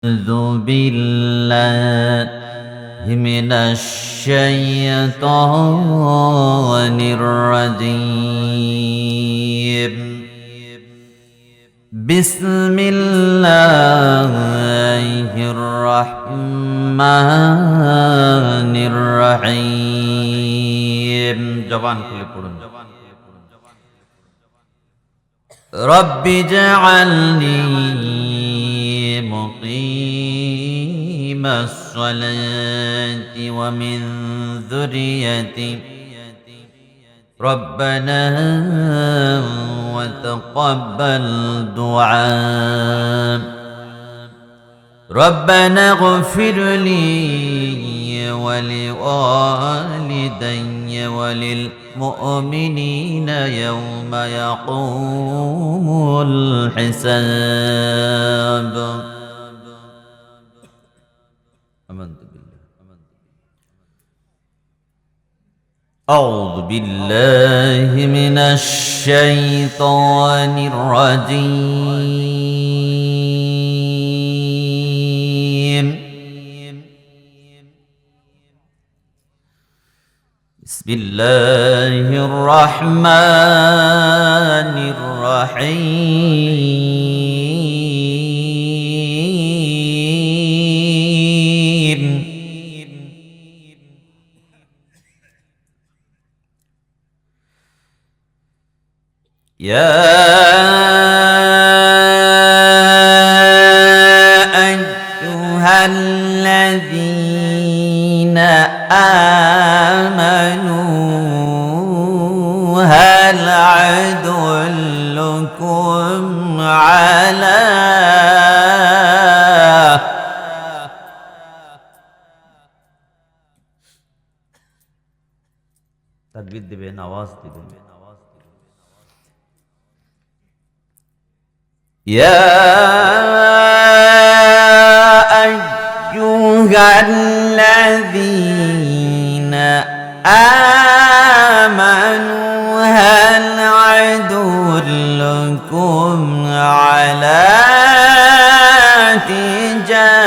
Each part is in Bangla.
أعوذ بالله من الشيطان الرجيم. بسم الله الرحمن الرحيم. জবান খুলে পড়ুন। رب اجعلني مقيم الصلاة ومن ذريتي ربنا وتقبل دعاء ربنا اغفر لي ولوالدي وللمؤمنين يوم يقوم الحساب. آمنت بالله. أعوذ بالله من الشيطان الرجيم. بسم الله الرحمن الرحيم. يا أيها الذين آمنوا هل أدلكم على تدبير দিবেন আওয়াজ দিবেন يا أيها الذين آمنوا هل أدلكم على تجارة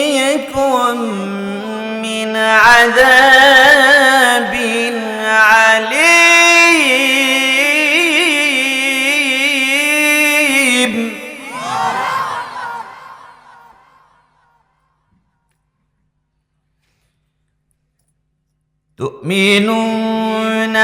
تنجيكم من عذاب عليم. تؤمنون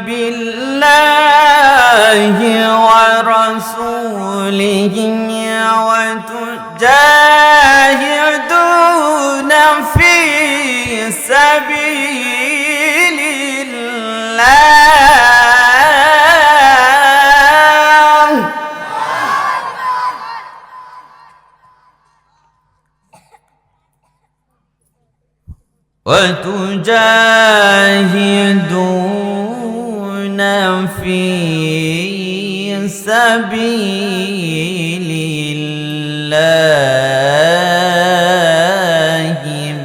بالله ورسوله وتجاهدون في سبيل الله وتجاهدون في سبيل الله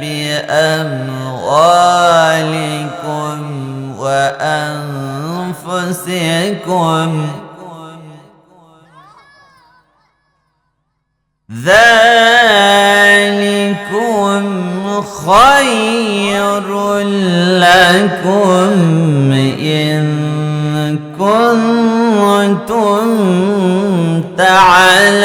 بأموالكم وأنفسكم ذلكم خير لكم إن كنتم تعلمون.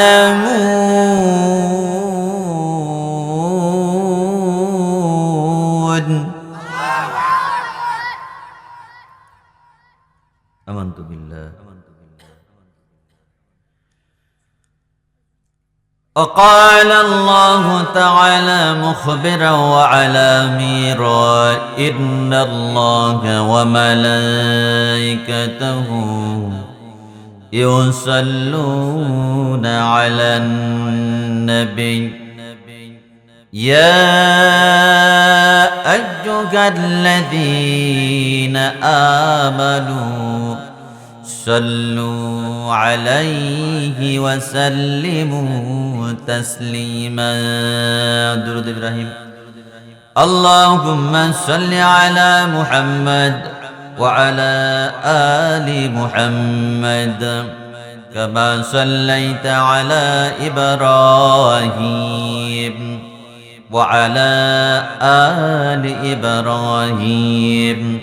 آمنت بالله. وقال الله تعالى مخبرا وعلى ميرا إن الله وملائكته يصلون على النبي يا أيها الذين آمنوا صلوا عليه وسلموا تسليما درود إبراهيم اللهم صل على محمد وعلى آل محمد كما صليت على إبراهيم وعلى آل إبراهيم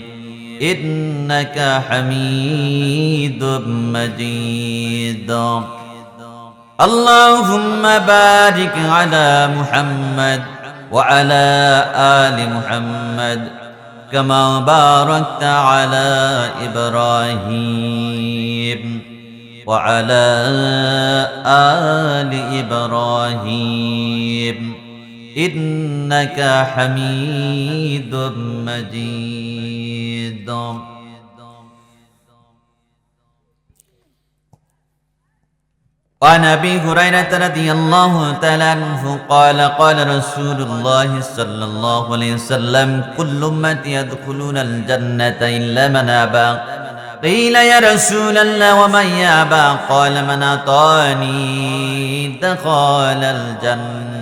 إنك حميد مجيد اللهم بارك على محمد وعلى آل محمد كما باركت على إبراهيم وعلى آل إبراهيم إنك حميد مجيد وعن أبي هريرة رضي الله تعالى عنه قال قال رسول الله صلى الله عليه وسلم كل أمتي يدخلون الجنة إلا من أبى قيل يا رسول الله ومن يأبى قال من أطاعني دخل الجنة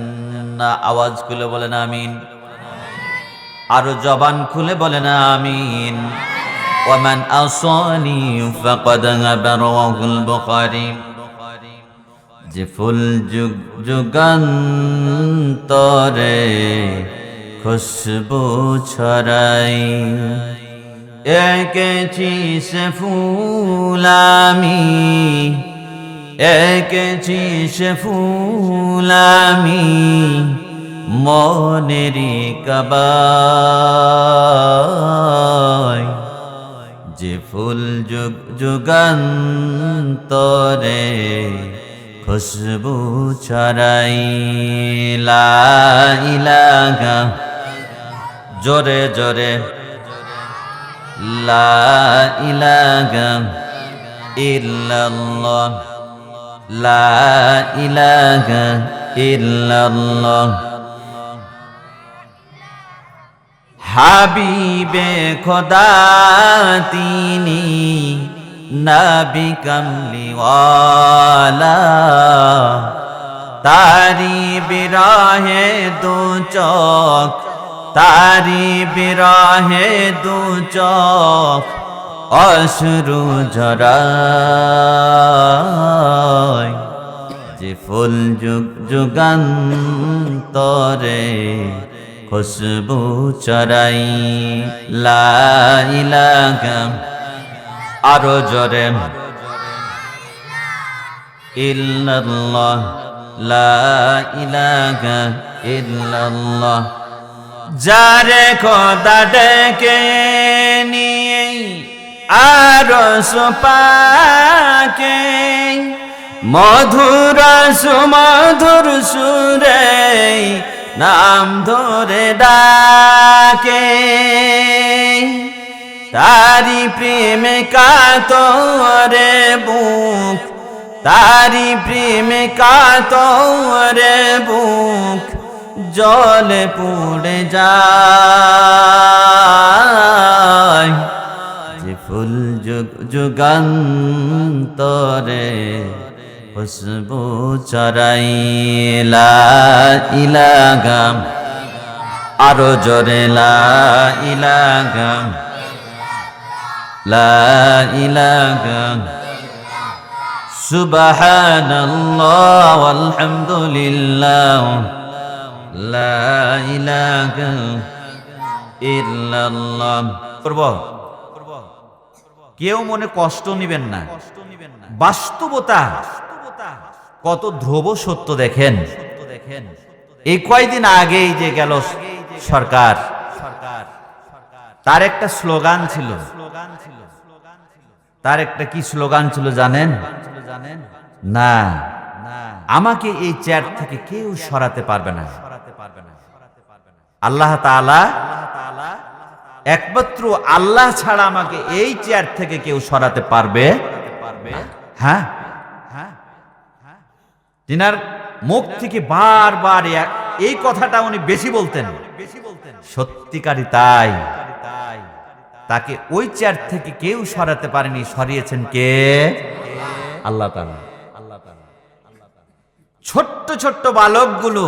আওয়াজ খুলে বলেন আমিন আর জবান খুলে বলেন আমিন ওয়ামান আসানি ফাকাদ আবা রাওয়াহুল বুখারী যে ফুল যুগান্তরে খুশবু ছড়াই এঁকেছি সে ফুল আমি এঁকেছি সে ফুল আমি মনেরই কাবায় যে ফুল যুগান্তরে খুশবু ছড়াই লা ইলাহা জোরে জোরে লা ইলাহা ইল্লাল্লাহ লা ইলাহা ইল্লাল্লাহ হাবিবে খোদা তিনি নবী কমলিওয়ালা তারি বিরাহে দু চোখ তারি বিরাহে দু চোখ অশ্রু ঝরায় যে ফুল যুগান্তরে খুশবু ছড়াই লা ইলাহা আরো জোরে ইল্লাল্লাহ লা ইলাহা ইল্লাল্লাহ যারে খোদা ডেকে নিয়ে আরশ পাকে মধুর সুমধুর সুরে নাম ধরে ডাকে তারি প্রেমে কাতরে বুক তারি প্রেমে কাতরে বুক জলে পুড়ে যায় যে ফুল যুগান্তরে খুশবু ছড়াই লা ইলাহা আরো জোরে লা ইলাহা লা ইলাহা সুবহানাল্লাহ ওয়ালহামদুলিল্লাহ লা ইলাহা ইল্লাল্লাহ করব কেউ মনে কষ্ট নেবেন না বাস্তবতা কত ধ্রুব সত্য দেখেন এই কয়েকদিন আগেই যে গেল সরকার তার একটা স্লোগান ছিল তার একটা কি স্লোগান ছিল জানেন না আমাকে এই চেয়ার থেকে কেউ সরাতে পারবে না। আল্লাহ তাআলা, একমাত্র আল্লাহ ছাড়া আমাকে এই চেয়ার থেকে কেউ সরাতে পারবে। হ্যাঁ, তিনার মুখ থেকে বারবার এই কথাটা উনি বেশি বলতেন। সত্যিকারই তাই, তাকে ওই চেয়ার থেকে কেউ সরাতে পারেনি, সরিয়েছেন কে? আল্লাহ তাআলা। ছোট্ট ছোট্ট বালকগুলো,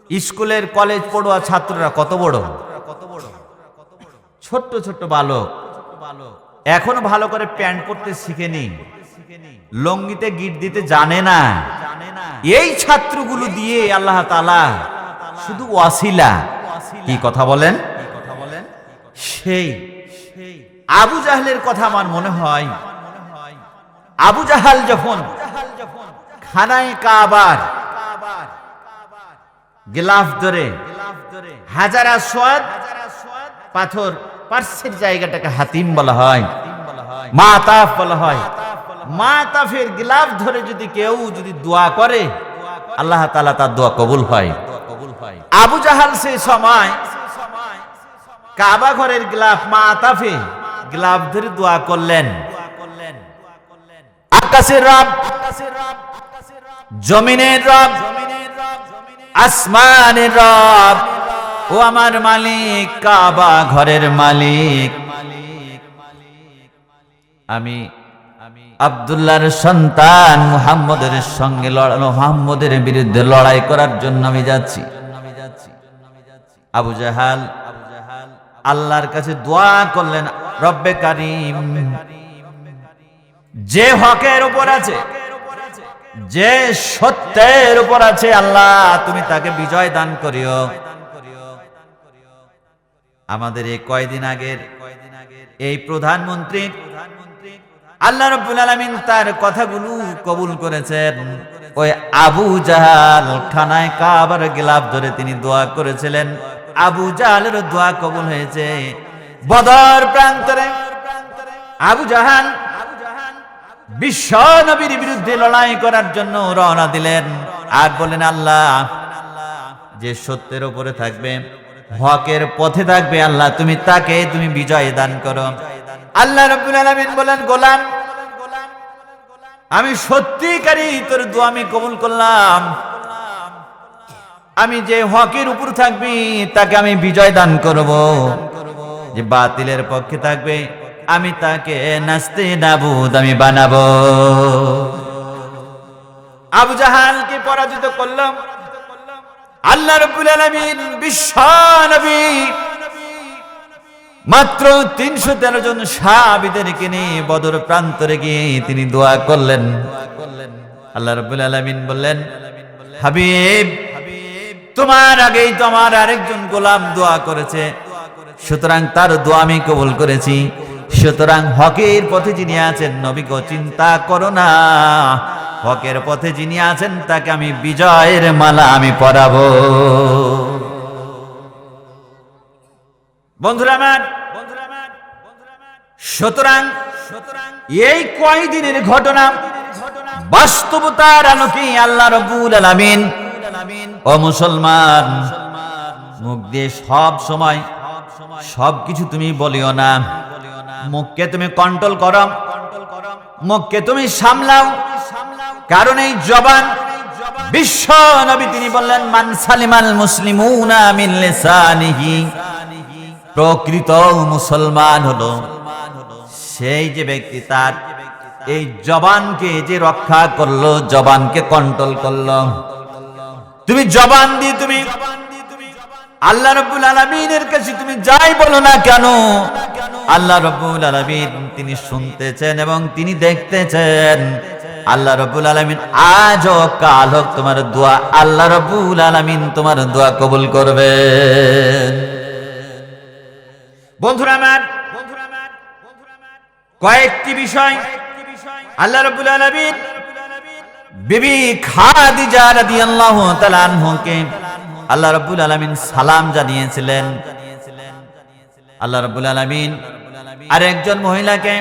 স্কুলের কলেজ পড়ুয়া ছাত্ররা কত বড় ছোট্ট ছোট্ট বালক, এখনো ভালো করে প্যান্ট পরতে শিখেনি, লঙ্গিতে গিট দিতে জানে না। এই ছাত্রগুলো দিয়ে আল্লাহ তাআলা শুধু ওয়াসিলা, কি কথা বলেন, সেই আবু জাহলের কথা আমার মনে হয়। আবু জাহাল যখন খানায় কাবার গিলাফ ধরে হাজার আসওয়াদ পাথর, পার্শ্বের জায়গাটাকে হাতিম বলা হয়, মাতাফ বলা হয়, মাতাফের গিলাফ ধরে যদি কেউ দোয়া করে আল্লাহ তাআলা তার দোয়া কবুল হয়। আবু জাহাল সেই সময় কাবা ঘরের গিলাফ, মাতাফে গিলাফ ধরে দোয়া করলেন, আকাশের রব, জমিনের রব, আসমানের রব, ও আমার মালিক, কাবা ঘরের মালিক, আমি আব্দুল্লাহর সন্তান মুহাম্মদের সঙ্গে মুহাম্মদের বিরুদ্ধে লড়াই করার জন্য আমি যাচ্ছি। আবু জাহাল আল্লাহর কাছে দোয়া করলেন, রব্বে কারীম, যে হকের উপর আছে, যে সত্যের উপর আছে, আল্লাহ তুমি তাকে বিজয় দান করিও। আমাদের এই কয়দিন আগের এই প্রধানমন্ত্রী আল্লাহ রাব্বুল আলামিন তার কথাগুলো কবুল করেছেন। ওই আবু জাহাল খানায় কাবার গিলাফ ধরে তিনি দোয়া করেছিলেন, আবু জাহালের দোয়া কবুল হয়েছে। বদর প্রান্তরে আবু জাহাল বিশ্ব নবীর বিরুদ্ধে লড়াই করার জন্য রওনা দিলেন, আর বলেন, আল্লাহ যে সত্যের উপরে থাকবে, হকের পথে থাকবে, আল্লাহ তুমি তাকে তুমি বিজয় দান করো। আল্লাহ রাব্বুল আলামিন বলেন, গোলাম, আমি সত্যিকারই তোর দোয়া আমি কবুল করলাম। আমি যে হকের উপর থাকবি তাকে আমি বিজয় দান করব, যে বাতিলের পক্ষে থাকবে আমি তাকে নাস্তে নাবুদ আমি বানাবো। আবু জাহালকে পরাজিত করলাম। আল্লাহ রাব্বুল আলামিন বিশ্ব নবী মাত্র ৩১৩ জন সাহাবীদেরকে নিয়ে বদর প্রান্তরে গিয়ে তিনি দোয়া করলেন। আল্লাহ রাব্বুল আলামিন বললেন, হাবিব, তোমার আগেই তো আমার আরেকজন গোলাম দোয়া করেছে, সুতরাং তার দোয়া আমি কবুল করেছি। সুতরাং হকের পথে যিনি আছেন, নবীকে চিন্তা করো না, হকের পথে যিনি আছেন তাকে আমি বিজয়ের মালা আমি পরাবো। বন্ধুরা আমার, সুতরাং এই কয়দিনের ঘটনা বাস্তবতার আলোকে আল্লাহ রাব্বুল আলামিন, ও মুসলমান, মুখ দিয়ে সব সময় সবকিছু তুমি বলিও না, মুখকে তুমি কন্ট্রোল করো, মুখকে তুমি সামলাও, কারণ এই জবান, বিশ্ব নবী তিনি বললেন, মান সালিমাল মুসলিমুনা মিন লিসানিহি, প্রকৃত মুসলমান হলো সেই যে ব্যক্তি তার এই জবানকে যে রক্ষা করলো, জবানকে কন্ট্রোল করলো। তুমি জবান দিয়ে তুমি আল্লাহ রাব্বুল আলামিনের কাছে তুমি যাই বলো না কেন, আল্লাহ রাব্বুল আলামিন তিনি শুনতেছেন এবং তিনি দেখতেছেন। আল্লাহ রাব্বুল আলামিন আজ হোক কাল হোক তোমার দোয়া আল্লাহ রাব্বুল আলামিন তোমার দোয়া কবুল করবেন। বন্ধুরা আমার, কয়েকটি বিষয় আল্লাহ রাব্বুল আলামিন বিবি খাদিজা রাদিয়াল্লাহু তাআলা আনহাকে আল্লাহ রাব্বুল আলামিন সালাম জানিয়েছিলেন। আল্লাহ রাব্বুল আলামিন আরেকজন মহিলাকে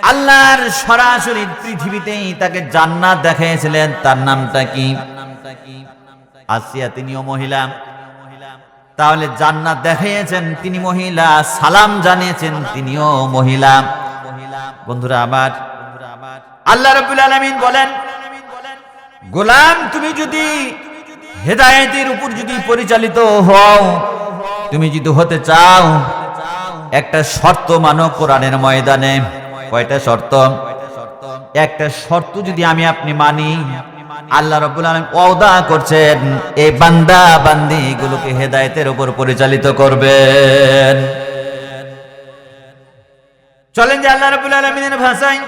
আল্লাহর সরাসরি পৃথিবীতেই তাকে জান্নাত দেখিয়েছিলেন। তার নামটা কি? আসিয়া, তিনিও মহিলা। তাহলে জান্নাত দেখিয়েছেন, তিনি মহিলা। সালাম জানিয়েছেন, তিনিও মহিলা। বন্ধুরা আমার, আল্লাহ রাব্বুল আলামিন বলেন, গোলাম তুমি যদি হেদায়েতের উপর যদি পরিচালিত হও, তুমি যদি হতে চাও, একটা শর্ত মানো কোরআনের ময়দানে। কয়টা শর্ত? একটা শর্ত যদি আমি আপনি মানি, আল্লাহ রাব্বুল আলামিন ওয়াদা করছেন এই বান্দা বান্দি গুলোকে হেদায়েতের উপর পরিচালিত করবেন। চলেন যে আল্লাহ রাব্বুল আলামিনের ভাষায়,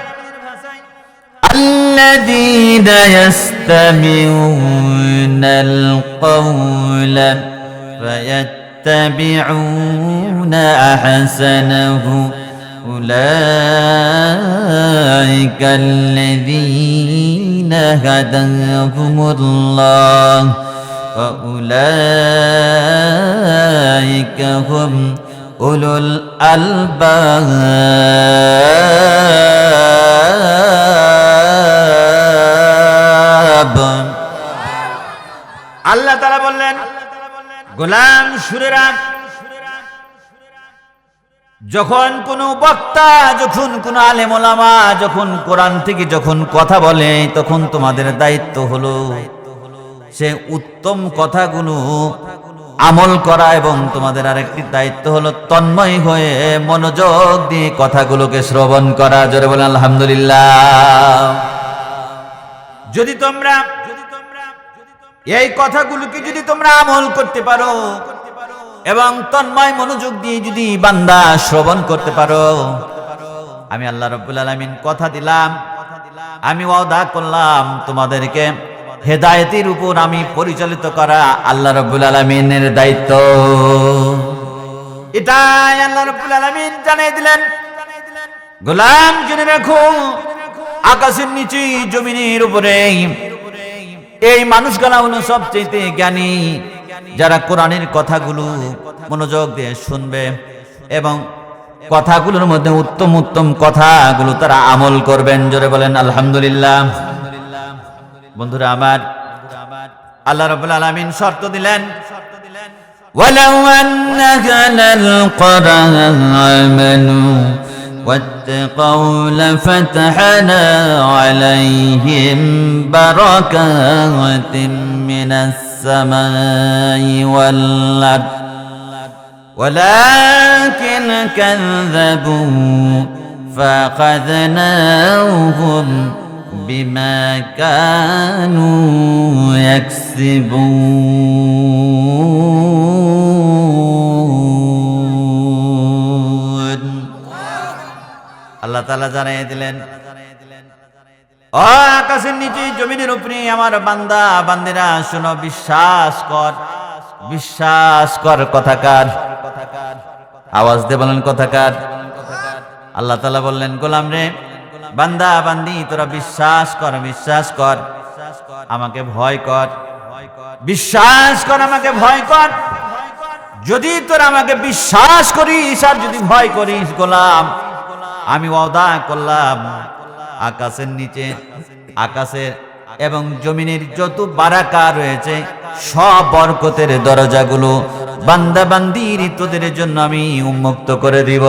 আল্লাযীনা ইয়াসতামিউনাল কওলা ফায়াত্তাবিউনা আহসানাহু উলাইকাল্লাযীনা হাদাহুমুল্লাহ ওয়া উলাইকা হুম উলুল আলবাব। আল্লাহ তাআলা বললেন, গোলাম শুনে রাখ, যখন কোন বক্তা, যখন কোন আলেম ওলামা যখন কোরআন থেকে যখন কথা বলে, তখন তোমাদের দায়িত্ব হলো সে উত্তম কথাগুলো আমল করা, এবং তোমাদের আরেকটি দায়িত্ব হলো তন্ময় হয়ে মনোযোগ দিয়ে কথাগুলোকে শ্রবণ করা। জোরে বলেন আলহামদুলিল্লাহ। যদি তোমরা এই কথাগুলোকে যদি তোমরা আমল করতে পারো এবং তন্ময় মনোযোগ দিয়ে যদি বান্দা শ্রবণ করতে পারো, আমি আল্লাহ রাব্বুল আলামিন কথা দিলাম, আমি ওয়াদা করলাম তোমাদেরকে হেদায়েতের উপর আমি পরিচালিত করা আল্লাহ রাব্বুল আলামিনের দায়িত্ব। এটাই আল্লাহ রাব্বুল আলামিন জানিয়ে দিলেন, গোলাম জেনে রাখো, আকাশের নিচে জমিনের উপরে এই মানুষগুলো হলো সবচেয়ে জ্ঞানী, যারা কোরআনের কথাগুলো মনোযোগ দিয়ে শুনবে এবং কথাগুলোর মধ্যে উত্তম উত্তম কথাগুলো তারা আমল করবেন। জোরে বলেন আলহামদুলিল্লাহ। বন্ধুরা আমার, আল্লাহ রাব্বুল আলামিন শর্ত দিলেন, ওয়ালাউ আন্না আহলাল ক্বরা আমানু ওয়াত্তাকাউ লাফাতাহনা আলাইহিম বারাকাতিম মিনাস সামাই ওয়াল আরদ ওয়ালাকিন কাযযাবু ফাআখাযনাহুম বিমা কানু ইয়াকসিবুন। আল্লাহ তাআলা জানিয়ে দিলেন, ও আকাশের নিচে জমিনের উপরে আমার বান্দা বান্দিরা শোনো, বিশ্বাস কর, বিশ্বাস কর। কথাকার আওয়াজ দিয়ে বলেন কথাকার। আল্লাহ তাআলা বললেন, গোলাম রে, বান্দা বান্দি তোরা বিশ্বাস কর, বিশ্বাস কর, আমাকে ভয় কর, বিশ্বাস কর, আমাকে ভয় কর। যদি তোরা আমাকে বিশ্বাস করিস আর যদি ভয় করিস, গোলাম আমি ওয়াদা করলাম আকাশের নিচে, আকাশের এবং জমিনের যত বারাকা রয়েছে সব বরকতের দরজাগুলো বান্দা বান্দির তোদের জন্য আমি উন্মুক্ত করে দিব।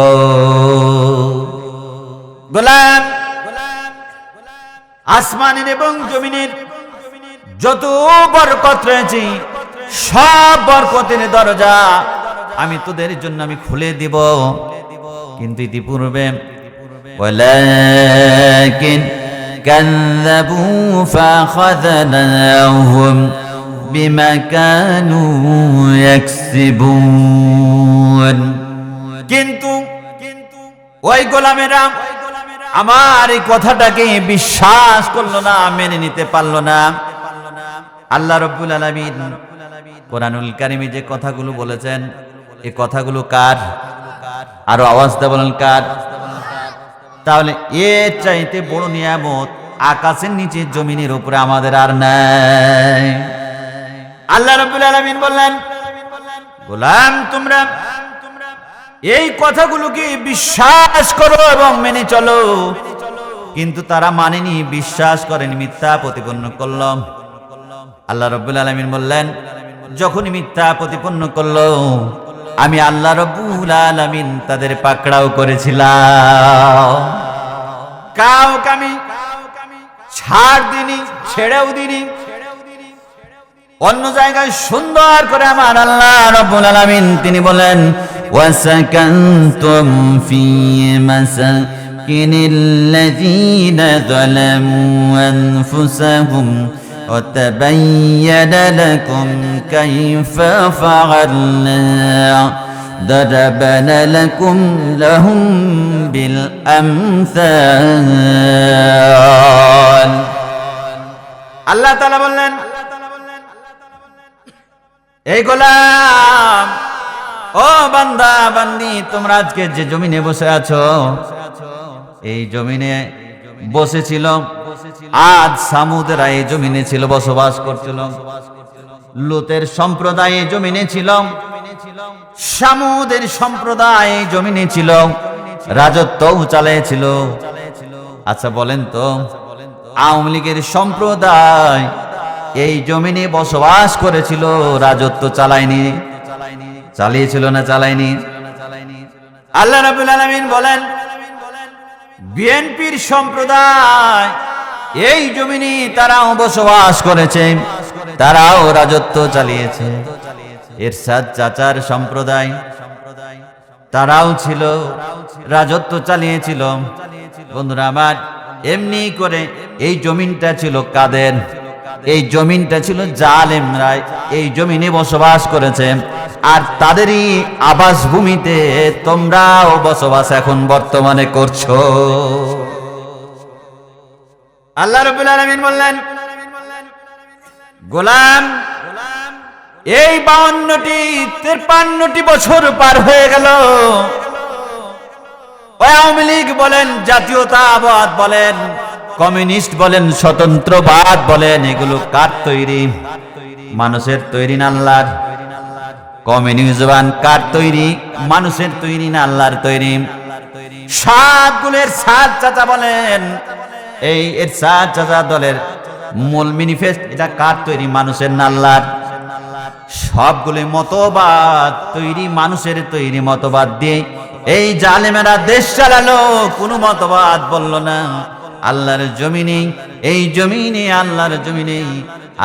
গোলাম, আসমানের এবং জমিনের যত বরকত রয়েছে সব বরকতের দরজা আমি তোদের জন্য আমি খুলে দিব। কিন্তু ইতিপূর্বে ওয়ালাকিন কাযযাবু ফাআখাযনাহুম বিমা কানু ইয়াকসিবুন। কিন্তু ওই গোলামেরা আমার এই কথাটাকে বিশ্বাস করলো না, মেনে নিতে পারলো না। আল্লাহ রাব্বুল আলামিন কোরআনুল কারীমে যে কথাগুলো বলেছেন, এই কথাগুলো কার? আরো আওয়াজ দিয়ে বলেন কার? তাহলে এর চাইতে বড় নিয়ামত আকাশের নিচে জমিনের উপরে আমাদের আর নাই। আল্লাহ রাব্বুল আলামিন বললেন, গোলাম তোমরা এই কথাগুলোকে বিশ্বাস করো এবং মেনে চলো, কিন্তু তারা মানেনি, বিশ্বাস করেনি, মিথ্যা প্রতিপন্ন করল। আল্লাহ রাব্বুল আলামিন বললেন, যখনই মিথ্যা প্রতিপন্ন করলো, আমি আল্লাহ রাব্বুল আলামিন তাদের পাকড়াও করেছিলাম। কাউকে আমি ছাড় দিনি, ছেড়েও দিনি। অন্য জায়গায় সুন্দর করে আমার আল্লাহ রাব্বুল আলামিন তিনি বলেন, ওয়াসাকানতুম ফি মাসাকিনিল্লাযীনা যালামু আনফুসাহুম وتبين لكم كيف فعلنا ضربنا لكم لهم بالأمثال আল্লাহ তাআলা বললেন, এই গোলাম, ও বান্দা বান্দি, তোমরা আজকে যে জমিনে বসে আছো, এই জমিনে বসেছিল আজ সামুদরা এই জমিনে ছিল, বসবাস করছিল। লুতের সম্প্রদায় এই জমিনে ছিল, সামুদের সম্প্রদায় এই জমিনে ছিল, রাজত্বও চালিয়েছিল। আচ্ছা বলেন তো, আওয়ামী লীগের সম্প্রদায় এই জমিনে বসবাস করেছিল, রাজত্ব চালায়নি? চালিয়েছিল না চালায়নি? আল্লাহ রাব্বুল আলামিন বলেন, বিএনপির সম্প্রদায় এই জমিনে তারাও বসবাস করেছে, তারাও রাজত্ব চালিয়েছে। এরশাদ চাচার সম্প্রদায় তারাও ছিল, রাজত্ব চালিয়েছিল। বন্ধুরা আমার, এমনি করে এই জমিনটা ছিল কাদের? এই জমিনটা ছিল জালেমরা এই জমিনে বসবাস করেছে, আর তাদেরই আবাস ভূমিতে তোমরাও বসবাস এখন বর্তমানে করছো। আল্লাহ রাব্বুল আলামিন বললেন, গোলাম, এই 52-53 বছর পার হয়ে গেল। আওয়ামী লীগ বলেন, জাতীয়তাবাদ বলেন, কমিউনিস্ট বলেন, স্বতন্ত্রবাদ বলেন, এগুলো কার তৈরি? মানুষের তৈরি না আল্লাহর? কমিউনিজম কার তৈরি? মানুষের তৈরি না আল্লাহর তৈরি? সাতগুলের সাত চাচা বলেন, এই এরশাদ চাচা দলের মূল ম্যানিফেস্ট এটা কার তৈরি? মানুষের না আল্লাহর? সবগুলো মতবাদ তৈরি মানুষের তৈরি মতবাদ দিয়ে এই জালেমেরা দেশ চালালো। কোনো মতবাদ বলল না। আল্লাহর জমিনে, এই জমিনে, আল্লাহর জমিনে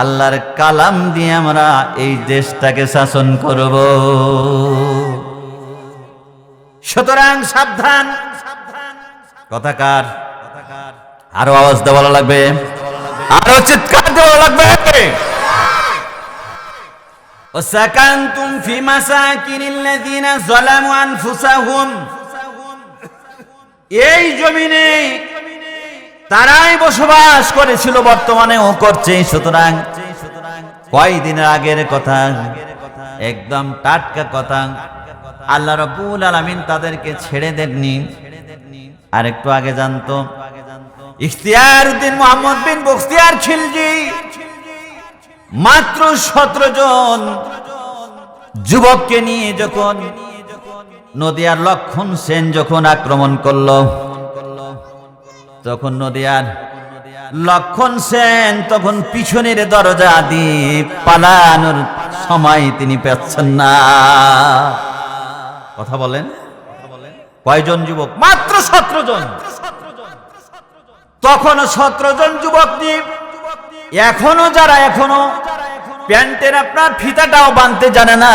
আল্লাহর কালাম দিয়ে আমরা এই দেশটাকে শাসন করব। সুতরাং সাবধান। কথাকার আরো আওয়াজ দেওয়া লাগবে, আরো চিৎকার দেওয়া লাগবে। ওয়াসাকানতুম ফি মাসাকিনিল্লাযীনা যালামু আনফুসাহুম, এই জমিনে তারাই বসবাস করেছিল, বর্তমানেও করছে। সুতরাং কয়দিনের আগের কথা, একদম টাটকা কথা। আল্লাহ রাব্বুল আলামিন তাদেরকে ছেড়ে দেননি। আর একটু আগে জানতো ইখতিয়ার উদ্দিন মোহাম্মদ বিন বখতিয়ার খিলজি মাত্র 17 জন যুবককে নিয়ে যখন নদিয়ার লক্ষণ সেন যখন আক্রমণ করলো, তখন নদিয়ার লক্ষণ সেন তখন পিছনের দরজা দিয়ে পালানোর সময় তিনি পাচ্ছেন না। কথা বলেন, কয়জন যুবক? মাত্র 17 জন। তখন 17 জন যুবক নিয়ে এখনো যারা এখনো প্যান্টের আপনার ফিতাটাও বাঁধতে জানে না,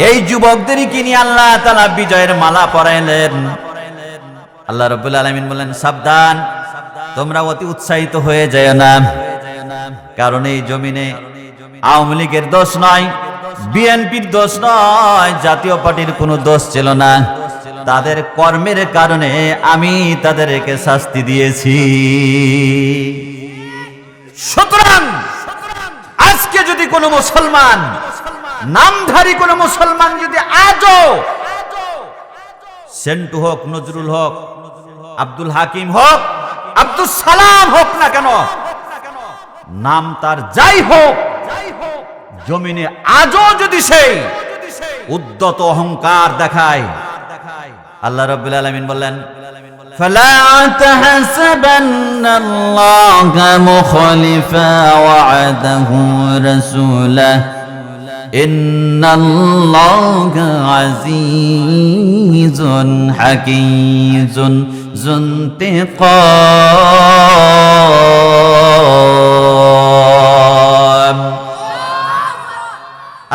এই যুবকদেরই কিনে আল্লাহ তাআলা বিজয়ের মালা পরাইলেন। আল্লাহ রাব্বুল আলামিন বলেন, সাবধান, তোমরা অতি উৎসাহিত হয়ে যায় না। কারণ এই জমিনে আওয়ামী লীগের দোষ নয়, বিএনপির দোষ নয়, জাতীয় পার্টির কোনো দোষ ছিল না। তাদের কর্মের কারণে আমি তাদেরকে শাস্তি দিয়েছি। সুতরাং আজকে যদি কোনো মুসলমান, নামধারী কোনো মুসলমান যদি আজও সেন্টু হোক, নজরুল হোক, আব্দুল হাকিম হোক, আব্দুল সালাম হোক না কেন, নাম তার যাই হোক, জমিনে আজও যদি সেই উদ্যত অহংকার দেখায়, আল্লাহ রাব্বুল আলামিন বললেন, فلا تحسبن الله مخلف وعده رسوله إن الله عزيز حكيم ذو انتقام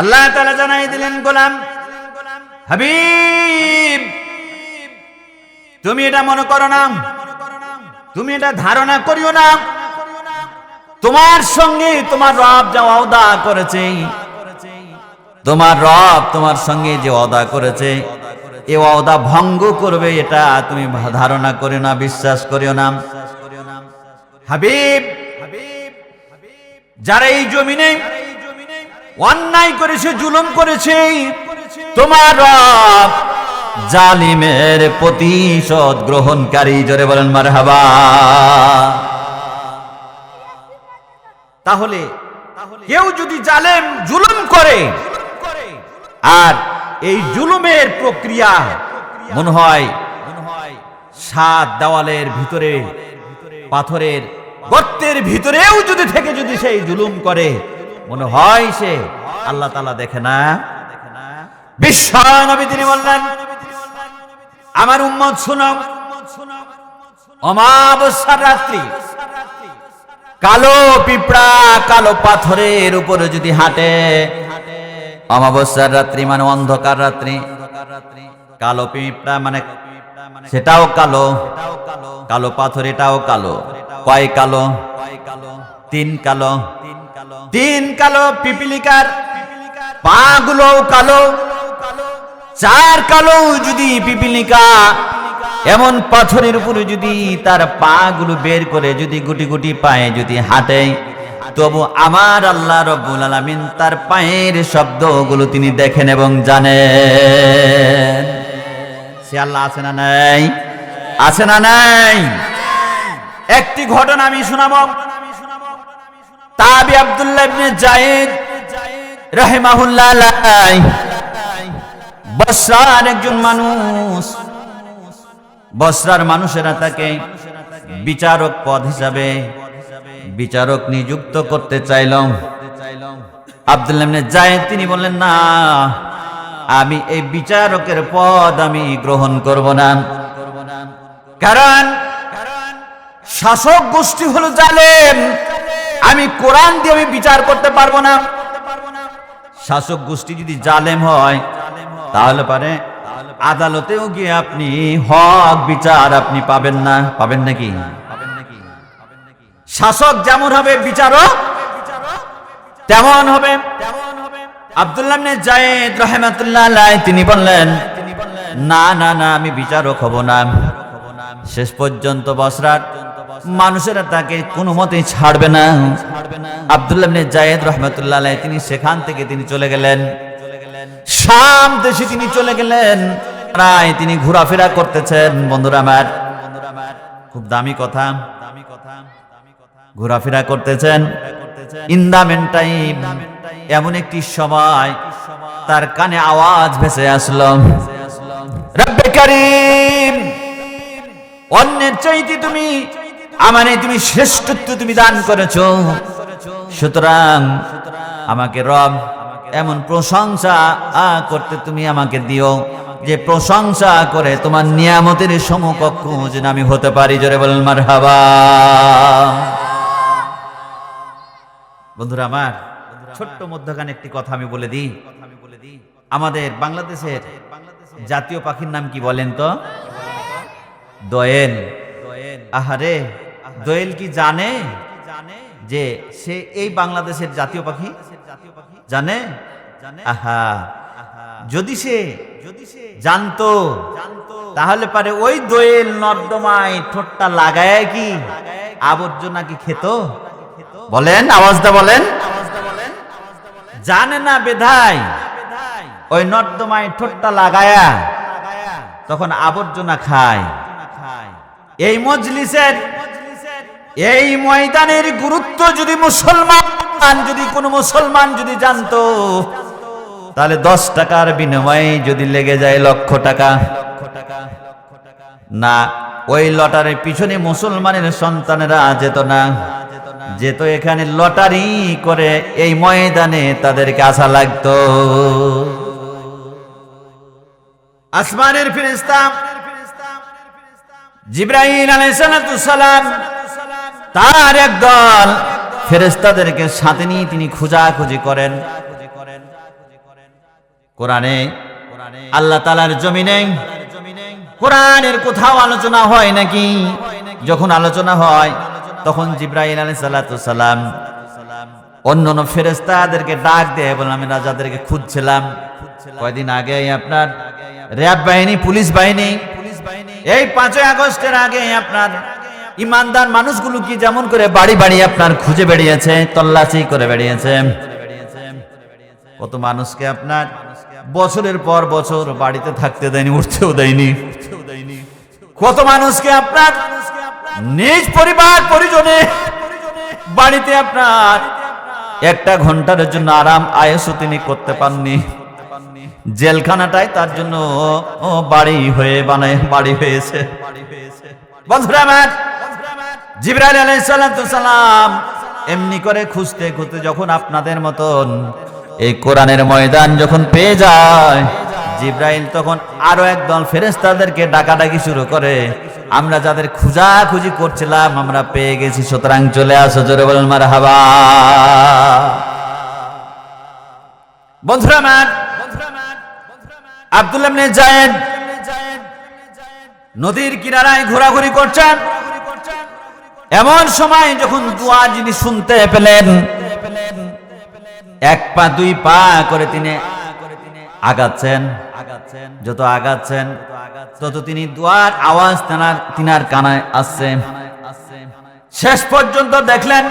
আল্লাহ তাআলা জানাই দিলেন গোলাম হাবিব তুমি এটা মনে করো না, তুমি এটা ধারণা করিও না, তোমার সঙ্গে তোমার রব যা ওয়াদা করেছে, তোমার রব তোমার সঙ্গে যে ওয়াদা করেছে এই ওয়াদা ভঙ্গ করবে এটা তুমি ধারণা করিও না, বিশ্বাস করিও না। হাবিব, যারা এই জমিনে অন্যায় করেছে, জুলুম করেছে, তোমার রব জালিমের প্রতিশোধ গ্রহণকারী। জোরে বলেন মারহাবা। তাহলে কেউ যদি জালেম জুলুম করে আর এই জুলুমের প্রক্রিয়া মনে হয় সাত দেওয়ালের ভিতরে পাথরের গর্তের ভিতরেও যদি থেকে যদি সেই জুলুম করে মনে হয় সে আল্লাহ তাআলা দেখে না। বিশ্ব নবী তিনি বললেন আমার উম্মত শুনো, অমাবস্যার রাত্রি কালো পিঁপড়া কালো পাথরের উপরে যদি হাঁটে, অমাবস্যার রাত্রি মানে অন্ধকার রাত্রি, কালো পিঁপড়া মানে সেটাও কালো, কালো পাথর এটাও কালো। কয় কালো? তিন কালো। তিন কালো পিপিলিকার পা গুলো কালো, চার কালো যদি পিপিলিকা এমন পাথরের উপরে যদি তার পা গুলো বের করে যদি গুটি গুটি পায়ে যদি হাঁটে, তবু আমার আল্লাহ রব্বুল আলামিন তার পায়ের শব্দগুলো তিনি দেখেন এবং জানেন। সে আল্লাহ আছে না নাই? আছে না নাই? একটি ঘটনা আমি শোনাবো। তাবি আব্দুল্লাহ ইবনে যায়েদ রাহিমাহুল্লাহ আলাইহি বসরার একজন মানুষ, বসরার মানুষেরা তাকে বিচারক পদ হিসাবে বিচারক নিযুক্ত করতে চাইল। আব্দুল্লাহ ইবনে যায়েদ তিনি বললেন না, আমি এই বিচারকের পদ আমি গ্রহণ করব না, কারণ শাসক গোষ্ঠী হলো জালেম, আমি কোরআন দিয়ে আমি বিচার করতে পারবো না। শাসক গোষ্ঠী যদি জালেম হয় তাহলে পারে আদালতেও গিয়ে আপনি হক বিচার আপনি পাবেন না। পাবেন নাকি? শাসক যেমন হবে বিচারক তেমন হবে। আব্দুল্লাহ ইবনে যায়েদ রাহিমাতুল্লাহ আলাইহি তিনি বললেন না না না, আমি বিচারক হব না। শেষ পর্যন্ত বসরার মানুষেরা তাকে কোনো মতেই ছাড়বে না। আব্দুল্লাহ ইবনে যায়েদ রাহমাতুল্লাহ আলাইহি তিনি সেখান থেকে তিনি চলে গেলেন শাম দেশে, তিনি চলে গেলেন। প্রায় তিনি ঘোরাফেরা করতেছেন। বন্ধুরা আমার, খুব দামি কথা, ঘোরাফেরা করতেছেন ইন দা মেন টাইম। এমন একটি সময় তার কানে আওয়াজ ভেসে আসলো, রব্বে কারীম, অন্যের চাইতে তুমি আমারে তুমি শ্রেষ্ঠত্ব তুমি দান করেছো, সুতরাং আমাকে রব এমন প্রশংসা করতে তুমি আমাকে দিও যে প্রশংসা করে তোমার নিয়ামতের সমকক্ষ যেন আমি হতে পারি। জোরে বলেন মারহাবা। বন্ধুরা আমার, ছোট্ট মধ্যখানে একটি কথা আমি বলে দিই। আমাদের বাংলাদেশের জাতীয় পাখির নাম কি বলেন তো? দোয়েল। আহারে, দোয়েল কি জানে যে সে এই বাংলাদেশের জাতীয় পাখি? জানে? আহা, যদি সে জানতো তাহলে পারে ওই দোয়েল নর্দমায় ঠোঁটটা লাগায় কি আবর্জনা কি খেত? বলেন, আওয়াজটা বলেন। জানে না বেধায় ওই নর্দমায় ঠোঁটটা লাগায়া তখন আবর্জনা খায়। এই মজলিসের এই ময়দানের গুরুত্ব যদি কোনো মুসলমান যদি জানতো তাহলে 10 টাকার বিনিময়ে যদি লেগে যায় লক্ষ টাকা, না ওই লটারির পিছনে মুসলমানের সন্তানেরা যেত না, যেত এখানে লটারি করে এই ময়দানে তাদেরকে আসা লাগতো। আসমানের ফেরেশতা জিবরাইল আলাইহিস সালাম তার একদল ফেরেশতাদেরকে সাথে নিয়ে তিনি খোঁজাখুঁজি করেন। কোরআনে আল্লাহ তাআলার জমিনে কোরআনের কোথাও আলোচনা হয় নাকি? যখন আলোচনা হয় তখন জিবরাইল আলাইহিস সালাম অন্যান্য ফেরেশতাদেরকে ডাক দিয়ে বলেন, আমি রাজাদেরকে খুঁজছিলাম, কয়দিন আগে আপনার র্যাব বাহিনী, পুলিশ বাহিনী এই 5ই আগস্টের আগে আপনার ইমানদার মানুষগুলো কি যেমন করে বাড়ি বাড়ি আপনার খুঁজে বেরিয়েছে, তল্লাশি করে বেরিয়েছে। কত মানুষকে আপনার বছরের পর বছর বাড়িতে থাকতে দেয়নি, উঠতেও দেয়নি। কত মানুষকে আপনার নিজ পরিবার পরিজনে বাড়িতে আপনার 1টা ঘন্টার জন্য আরাম আয়েশও তিনি করতে পাননি। জেলখানাটাই তার জন্য বাড়ি হয়ে বাড়ি হয়েছে। বন্ধুরা আমার, জিবরাইল আলাইহিস সালাম এমনি করে খুঁজতে খুঁজতে যখন আপনাদের মতন এই কোরআনের ময়দান যখন পেয়ে যায়, জিবরাইল তখন আরো একদল ফেরেশতাদেরকে ডাকাডাকি শুরু করে, আমরা যাদের খুঁজাখুঁজি করছিলাম আমরা পেয়ে গেছি, সুতরাং চলে আসো, জোরে বলেন মারহাবা। বন্ধুরা আমার, আব্দুল্লাহ ইবনে যায়েদ নদীর কিনারায় ঘোরাঘুরি করছেন। এমন সময় যখন দোয়া যিনি শুনতে পেলেন, 1 পা 2 পা করে তিনি আগাচ্ছেন। যত আগাচ্ছেন তত তিনি দোয়ার আওয়াজ তিনার কানে আসছে। শেষ পর্যন্ত দেখলেন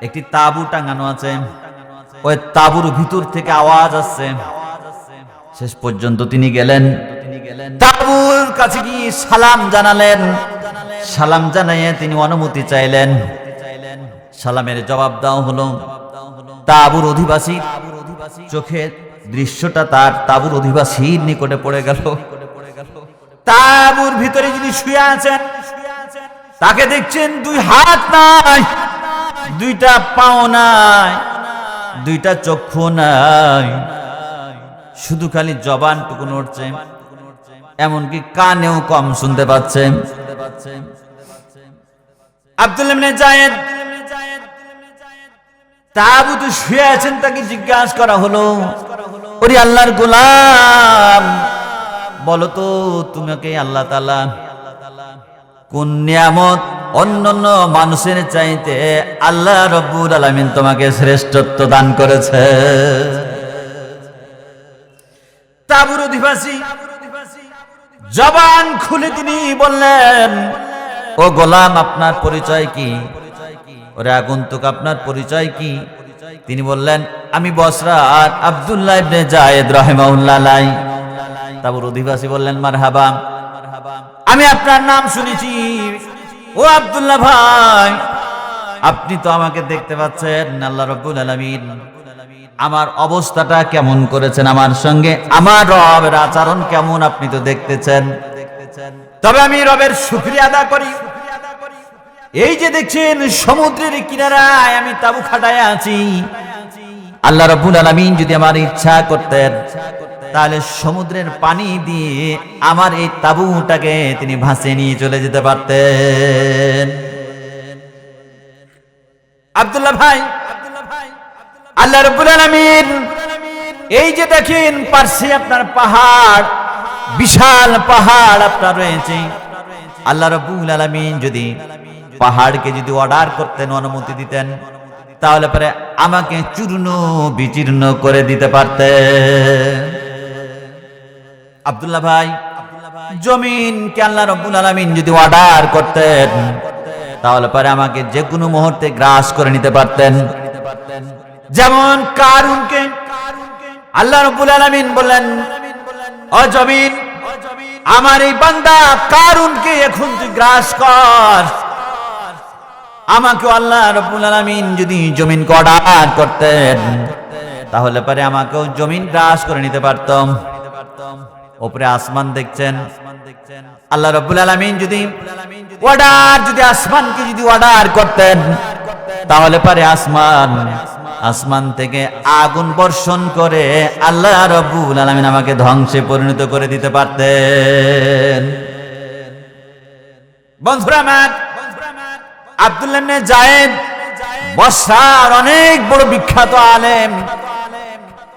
একটি তাঁবু টাঙানো আছে, ওই তাঁবুর ভিতর থেকে আওয়াজ আসছে। শেষ পর্যন্ত তিনি গেলেন, তাঁবুর কাছে গিয়ে সালাম জানালেন। সালাম জানাইয়ে তিনি অনুমতি চাইলেন। সালামের জবাব দেওয়া হলো। তাঁবুর অধিবাসী চোখে দৃশ্যটা তার তাঁবুর অধিবাসীর নিকটে পড়ে গেল। তাঁবুর ভিতরে যিনি শুয়ে আছেন তাকে দেখছেন 2 হাত নাই, 2টা পাও নাই, 2টা চক্ষু নাই, শুধু খালি জবানটুকু নড়ছে, এমনকি কানেও কম শুনতে পাচ্ছে। আব্দুল্লাহ ইবনে যায়েদ তাঁবুতে শুয়ে আছেন, তাকে জিজ্ঞাসা করা হলো, ওরে আল্লাহর গোলাম, বলো তো তোমাকে আল্লাহ তাআলা কোন নিয়ামত অন্যান্য মানুষের চাইতে আল্লাহ রাব্বুল আলামিন তোমাকে শ্রেষ্ঠত্ব দান করেছে? তাঁবুর অধিবাসী জবান খুলে তিনি বললেন, ও গোলাম, আপনার পরিচয় কি? ওরে আগন্তুক, আপনার পরিচয় কি? তিনি বললেন, আমি বসরা আর আব্দুল্লাহ ইবনে যায়েদ রাহিমাহুল্লাহ আলাইহি। তাঁবুর অধিবাসী বললেন, মারহাবা, আমি আপনার নাম শুনেছি। ও আব্দুল্লাহ ভাই, আপনি তো আমাকে দেখতে পাচ্ছেন, আল্লাহ রাব্বুল আলামিন আমার অবস্থাটা কেমন করেছেন আমার সঙ্গে, আমার রবের আচরণ কেমন আপনি তো দেখতেছেন। তবে আমি রবের শুকরিয়া আদা করি, এই যে দেখছেন সমুদ্রের কিনারায় আমি তাঁবু খাটায় আছি, আল্লাহ রাব্বুল আলামিন যদি আমার ইচ্ছা করতেন তাহলে সমুদ্রের পানি দিয়ে আমার এই তাঁবুটাকে তিনি ভাসিয়ে নিয়ে চলে যেতে পারতেন। আব্দুল্লাহ ভাই, আল্লাহ রাব্বুল আলামিন এই যে দেখেন পার্শ্বে আপনার পাহাড়, বিশাল পাহাড় আপনার রয়েছে, আল্লাহ রাব্বুল আলামিন যদি পাহাড়কে যদি অর্ডার করতেন, অনুমতি দিতেন, তাহলে পরে আমাকে চূর্ণ বিচীর্ণ করে দিতে পারতেন। আব্দুল্লাহ ভাই, জমিনকে আল্লাহ রাব্বুল আলামিন যদি অর্ডার করতেন তাহলে পরে আমাকে যে কোনো মুহূর্তে গ্রাস করে নিতে পারতেন। যেমন কারুনকে আল্লাহ রাব্বুল আলামিন বললেন, ও জমিন, আমার এই বান্দা কারুনকে এখন তুই গ্রাস কর। আমাকে আল্লাহ রাব্বুল আলামিন যদি জমিনকে অর্ডার করতেন তাহলে পরে আমাকেও জমিন গ্রাস করে নিতে পারতাম। উপরে আসমান দেখছেন। আল্লাহ রাব্বুল আলামিন যদি আসমানকে যদি অর্ডার করতেন, তাহলে পারে আসমান থেকে আগুন বর্ষণ করে আল্লাহ রাব্বুল আলামিন আমাকে ধ্বংসে পরিণত করে দিতে পারতেন। বন্ধুরা আমার, আব্দুল্লাহ ইবনে যায়েদ বসরার অনেক বড় বিখ্যাত আলেম,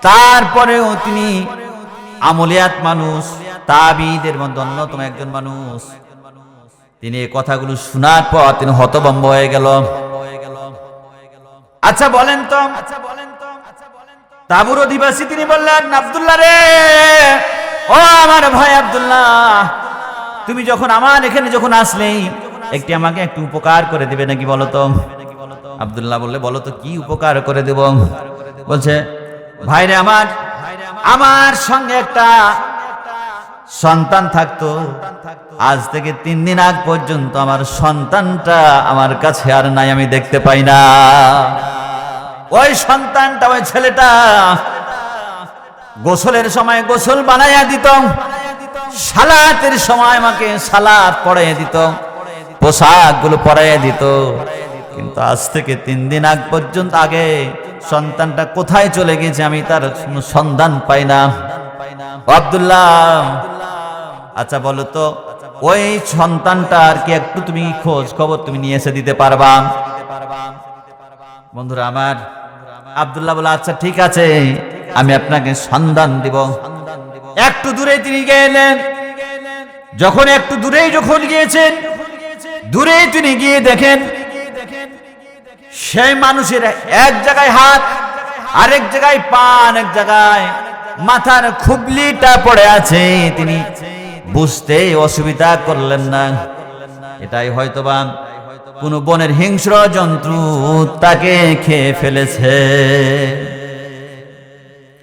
তারপরেও তিনি আমলিয়াত মানুষ, তাবিঈদের মধ্যে অন্যতম একজন মানুষ। তিনি এই কথাগুলো শোনার পর তিনি হতভম্ব হয়ে গেল। আচ্ছা বলেন তো, তাবুর অধিবাসী তিনি বললেন, আব্দুল্লাহ রে, ও আমার ভাই আব্দুল্লাহ, তুমি যখন আমার এখানে যখন আসলে একটি আমাকে একটু উপকার করে দিবে নাকি বলো তো? আব্দুল্লাহ বললে, বলো তো কি উপকার করে দেব? বলছে, ভাইরে আমার সঙ্গে একটা সন্তান থাকতো, আজ থেকে 3 দিন আগ পর্যন্ত আমার সন্তানটা আমার কাছে আর নাই, আমি দেখতে পাই না। ওই সন্তানটা, ওই ছেলেটা গোসলের সময় গোসল বানাইয়া দিত, সালাতের সময় আমাকে সালাত পড়াইয়া দিত, পোশাকগুলো পরাইয়া দিত, কিন্তু আজ থেকে 3 দিন আগ পর্যন্ত আগে সন্তানটা কোথায় চলে গেছে আমি তার কোনো সন্ধান পাই না। আব্দুল্লাহ, আচ্ছা বলো তো, ওই সন্তানটার কি একটু তুমি খোঁজ খবর তুমি নিয়ে এসে দিতে পারবা? বন্ধুরা আমার, আব্দুল্লাহ বলে, আচ্ছা ঠিক আছে, আমি আপনাকে সন্ধান দিব। একটু দূরে তিনি গেলেন। যখন একটু দূরেই যখন গিয়েছেন, দূরে তিনি গিয়ে দেখেন সেই মানুষের এক জায়গায় হাত, আরেক জায়গায় পা, এক জায়গায় মাথার খুবলিটা পড়ে আছে। তিনি বুঝতে অসুবিধা করলেন না, এটাই হয়তোবা কোন বনের হিংস্র জন্তু তাকে খেয়ে ফেলেছে।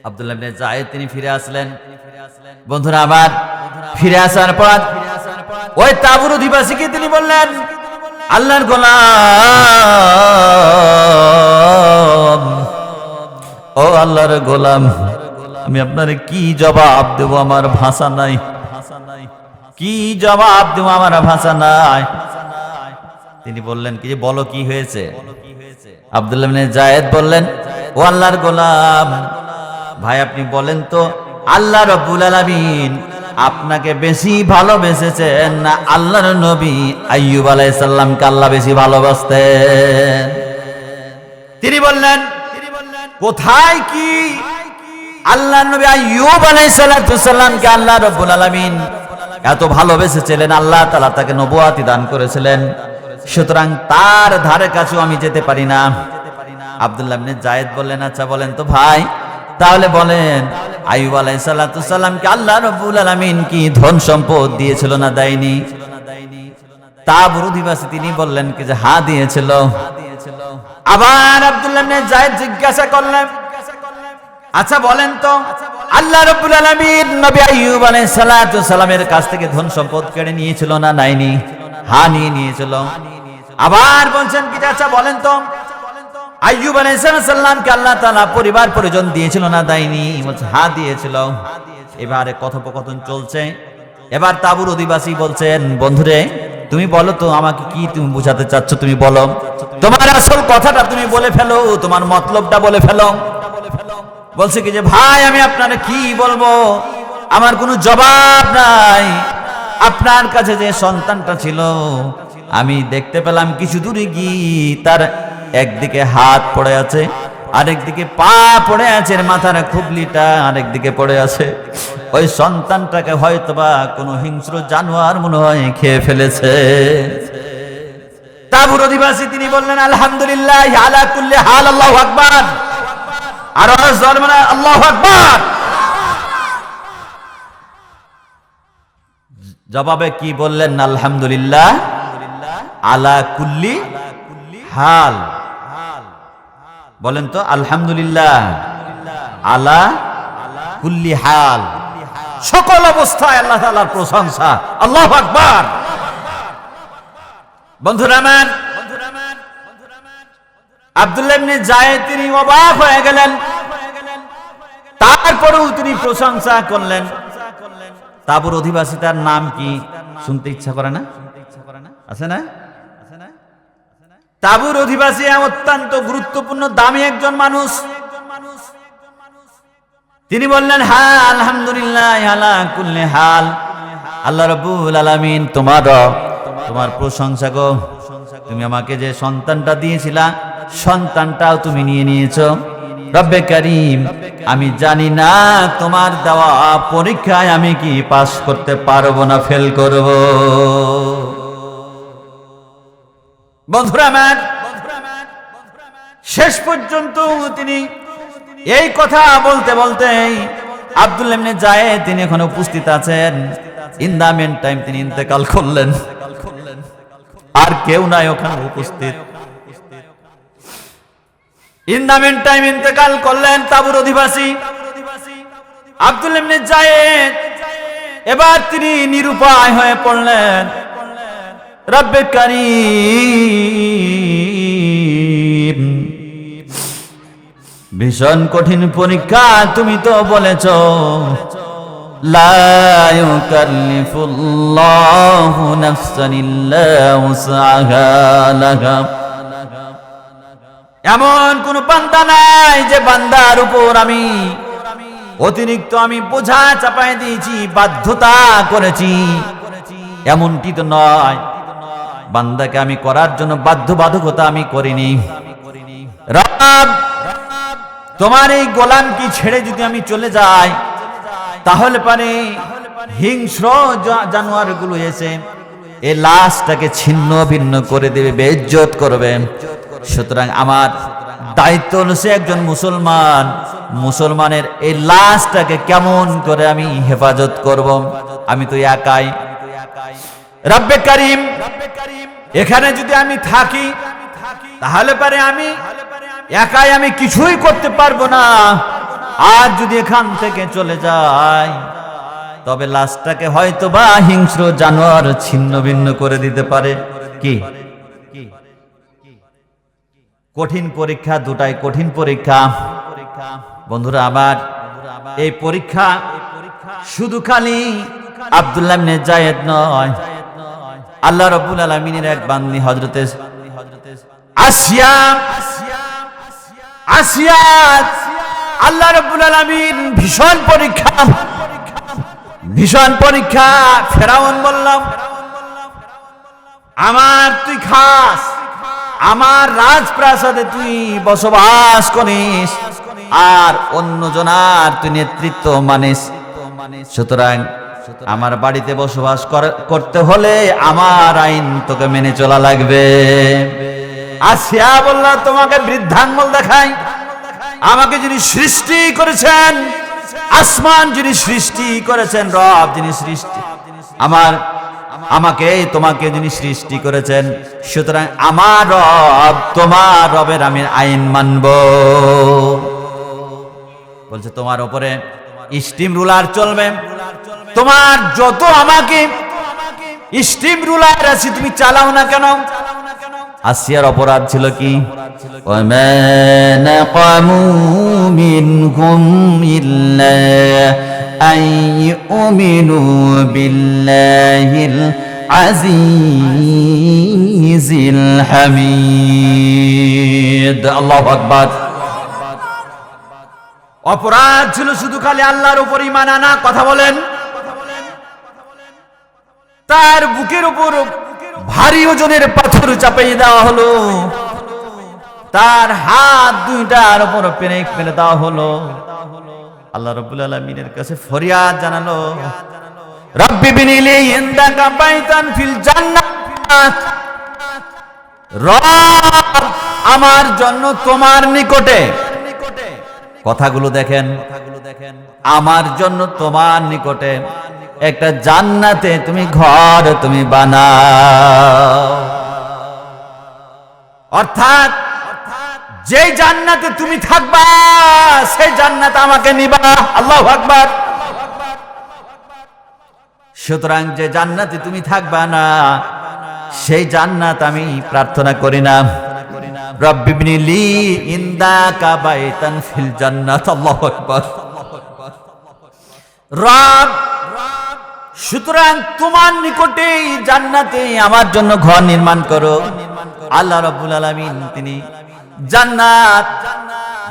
আব্দুল্লাহ ইবনে যায়েদ তিনি ফিরে আসলেন। বন্ধুরা আবার ফিরে আসার পর ওই তাবুর অধিবাসীকে তিনি বললেন, আল্লাহর গোলাম, ও আল্লাহর গোলাম, আমি আপনার কি জবাব দেব? আমার ভাষা নাই, কি জবাব দেব? আমার ভাষা নাই। তিনি বললেন কি যে, বলো কি হয়েছে? আব্দুল্লাহ ইবনে যায়েদ বললেন, ও আল্লাহর গোলাম, ভাই আপনি বলেন তো, আল্লাহ রাব্বুল আলামিন আপনাকে বেশি ভালোবেসেছেন না আল্লাহর নবী আইয়ুব আলাইহিস সালামকে আল্লাহ বেশি ভালোবাসতেন? তিনি বললেন, কোথায় কি আল্লাহর নবী আইয়ুব আলাইহিস সালামকে আল্লাহ রাব্বুল আলামিন এত ভালোবেসেছিলেন, আল্লাহ তাআলা তাকে নবুয়াতি দান করেছিলেন, সুতরাং তার ধারে কাছেও আমি যেতে পারি না। আব্দুল্লাহ ইবনে যায়েদ বললেন, আচ্ছা বলেন তো ভাই, তাহলে বলেন, আইয়ুব আলাইহিস সালামকে আল্লাহ রাব্বুল আলামিন কি ধন সম্পদ দিয়েছিল না দেয়নি? তাবুর অধিবাসী তিনি বললেন কি যে হ্যাঁ দিয়েছিল। আবার আব্দুল্লাহ ইবনে যায়েদ জিজ্ঞাসা করলেন, আচ্ছা বলেন তো, আল্লাহ রাব্বুল আলামিন নবী আইয়ুব আলাইহিস সালামের কাছ থেকে ধন সম্পদ কেড়ে নিয়েছিল না নেয়নি? হ্যাঁ নিয়েছিল। আবার বলছেন কি, আচ্ছা বলেন তো, আইয়ুব আলাইহিস সালামকে আল্লাহ তাআলা পরিবার পরিজন দিয়েছিল না দেয়নি? বলছে হ্যাঁ দিয়েছিল। এবারে কথোপকথন চলছে। এবার তাবুর অধিবাসী বলছেন, বন্ধুরে তুমি বলো তো, আমাকে কি তুমি বোঝাতে চাচ্ছ? তুমি বলো, তোমার আসল কথাটা তুমি বলে ফেলো, তোমার মতলবটা বলে ফেলো। বলছে কি যে, ভাই আমি আপনারে কি বলবো, আমার কোনো জবাব নাই। আপনার কাছে যে সন্তানটা ছিল, আমি দেখতে পেলাম কিছু দূরে গিয়ে তার একদিকে হাত পড়ে আছে, আরেকদিকে পা পড়ে আছে, মাথার খুবলিটা আরেকদিকে পড়ে আছে। ওই সন্তানটাকে হয়তোবা কোনো হিংস্র জানোয়ার মনে হয় খেয়ে ফেলেছে। তাবুর অধিবাসী তিনি বললেন, আলহামদুলিল্লাহ আলা কুল্লি হাল, আল্লাহু আকবার। আর আল্লাহু আকবার। জবাবে কি বললেন? আলহামদুলিল্লাহ আলা কুল্লি হাল। বলেন তো, আলহামদুলিল্লাহ আলা কুল্লি হাল, সকল অবস্থায় আল্লাহ তাআলার প্রশংসা। আল্লাহু আকবার। বন্ধুরা আমার, আব্দুল্লাহ ইবনে যায়েদ তিনি অবাক হয়ে গেলেন। তারপরেও তিনি প্রশংসা করলেন। তাবুর অধিবাসী তার নাম কি শুনতে ইচ্ছা করে না? আছে না? তাবুর অধিবাসী অত্যন্ত গুরুত্বপূর্ণ দামি একজন মানুষ। তিনি বললেন, হ্যাঁ আলহামদুলিল্লাহ আলা কুল্লি হাল, আল্লাহ রাব্বুল আলামিন তোমার প্রশংসা গো। তুমি আমাকে যে সন্তানটা দিয়েছিলা, সন্তানটাও তুমি নিয়ে নিয়েছো। রব্বে কারীম, আমি জানি না তোমার দেওয়া পরীক্ষায় আমি কি পাস করতে পারবো না ফেল করব। বন্ধুরা আমার, শেষ পর্যন্ত তিনি এই কথা বলতে বলতে আব্দুল্লাহ ইবনে যায়েদ তিনি এখন উপস্থিত আছেন। ইন দা মেন টাইম তিনি ইন্তেকাল করলেন, আর কেউ নাই ওখানে উপস্থিত। ইন দা মেন টাইম ইন্তেকাল করলেন তাবুর অধিবাসী আব্দুল্লাহ ইবনে যায়েদ। এবার তিনি নিরুপায় হয়ে পড়লেন। রব্বে কারীম, ভীষণ কঠিন পরীক্ষা। তুমি তো বলেছ লা ইউকাল্লিফুল্লাহু নাফসান ইল্লা উসআহা লাহা। এমন কোন বান্দা নাই যে বান্দার উপর আমি অতিরিক্ত বোঝা চাপাই দিয়েছি, বাধ্যতা করেছি, এমনটি তো নয়। বান্দাকে আমি করার জন্য বাধ্যবাধকতা আমি করিনি। রব, তোমার এই গোলামকে ছেড়ে যদি আমি চলে যাই, তাহলে পারে হিংস্র জানোয়ারগুলো এসে এই লাশটাকে ছিন্ন ভিন্ন করে দেবে, বেইজ্জত করবে। সুতরাং আমার দায়িত্ব হলো, সে একজন মুসলমানের এই লাশটাকে কেমন করে আমি হেফাজত করব। আমি তো একাই। রব্বে কারীম, এখানে যদি আমি থাকি তাহলে পারে আমি একাই আমি কিছুই করতে পারবো না। আর যদি এখান থেকে চলে যাই, তবে লাশটাকে হয়তো বা হিংস্র জানোয়ার ছিন্ন ভিন্ন করে দিতে পারে। কি কঠিন পরীক্ষা, দুটাই কঠিন পরীক্ষা। বন্ধুরা আমার, এই পরীক্ষা শুধু খালি আব্দুল্লাহ ইবনে যায়েদ নয়, আল্লাহ রাব্বুল আলামিনের এক বান্দী হযরতে আসিয়া আল্লাহ রাব্বুল আলামিন ভীষণ পরীক্ষা। ফেরাউন বললাম, আমার তুই খাস, আমার রাজপ্রাসাদে তুই বসবাস করিস, আর অন্যজনার তুই নেতৃত্ব মানিস। সুতরাং আমার বাড়িতে বসবাস করতে হলে আমার আইন তোকে মেনে চলা লাগবে। আসিয়া বলল, তোমাকে বৃদ্ধাঙ্গুল দেখাই। আমাকে যিনি সৃষ্টি করেছেন, আসমান যিনি সৃষ্টি করেছেন, রব যিনি সৃষ্টি আমাকে তোমাকে যিনি সৃষ্টি করেছেন, সুতরাং আমার রব, তোমার রবের আমি আইন মানব। বলছে তোমার উপরে স্টিম রুলার চলবে, তোমার যত আমাকে স্টিম রুলার আছে তুমি চালাও না কেন। আসিয়ার অপরাধ ছিল কি? ওয়ামা নাকামু মিনহুম ইল্লা আইয়ুমিনু বিল্লাহিল আজিজিল হামিদ। আল্লাহু আকবার। অপরাধ ছিল শুধু খালি আল্লাহর উপর ঈমান আনা। কথা বলেন। তার বুকের উপর ভারী ওজনের পাথর চাপিয়ে দেওয়া হলো, তার হাত দুইটার উপর পেরেক ফেলে দেওয়া হলো। আল্লাহ রাব্বুল আলামিনের কাছে ফরিয়াদ জানালো, রাব্বি বিনিলি ইনদাকা বাইতান ফিল জান্নাত। রব, আমার জন্য তোমার নিকটে, কথাগুলো দেখেন, আমার জন্য তোমার নিকটে একটা জান্নাতে তুমি ঘর তুমি বানাও। অর্থাৎ যে জান্নাতে তুমি থাকবা, সেই জান্নাত আমাকে নিবা। আল্লাহু আকবার। সুতরাং যে জান্নাতে তুমি থাকবা না, সেই জান্নাত আমি প্রার্থনা করি না। রব্বি ইবনিলি ইনদাকা বাইতান ফিল জান্নাত। আল্লাহু আকবার। রব, সুতরাং তোমার নিকটে জান্নাতে আমার জন্য ঘর নির্মাণ করো। আল্লাহ রাব্বুল আলামিন তিনি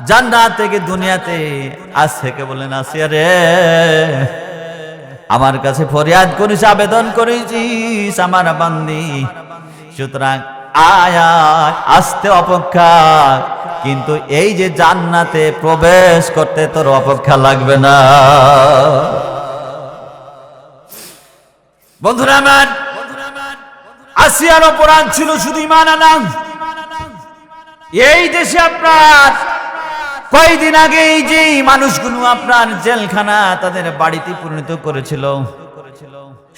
জান্নাত থেকে দুনিয়াতে আজ থেকে বলেন, আসিয়া রে, আমার কাছে ফরিয়াদ করিস, আবেদন করেছিস আমার বান্দি, সুতরাং আয়া আসতে অপেক্ষা, কিন্তু এই যে জান্নাতে প্রবেশ করতে তোর অপেক্ষা লাগবে না। বন্ধুরা আমার, আসিয়ার অপরাধ ছিল শুধু ঈমান আনা। এই দেশে আপনার কয়েকদিন আগে এই যে মানুষগুলো আপনার জেলখানা তাদের বাড়িতে পরিণত করেছিল,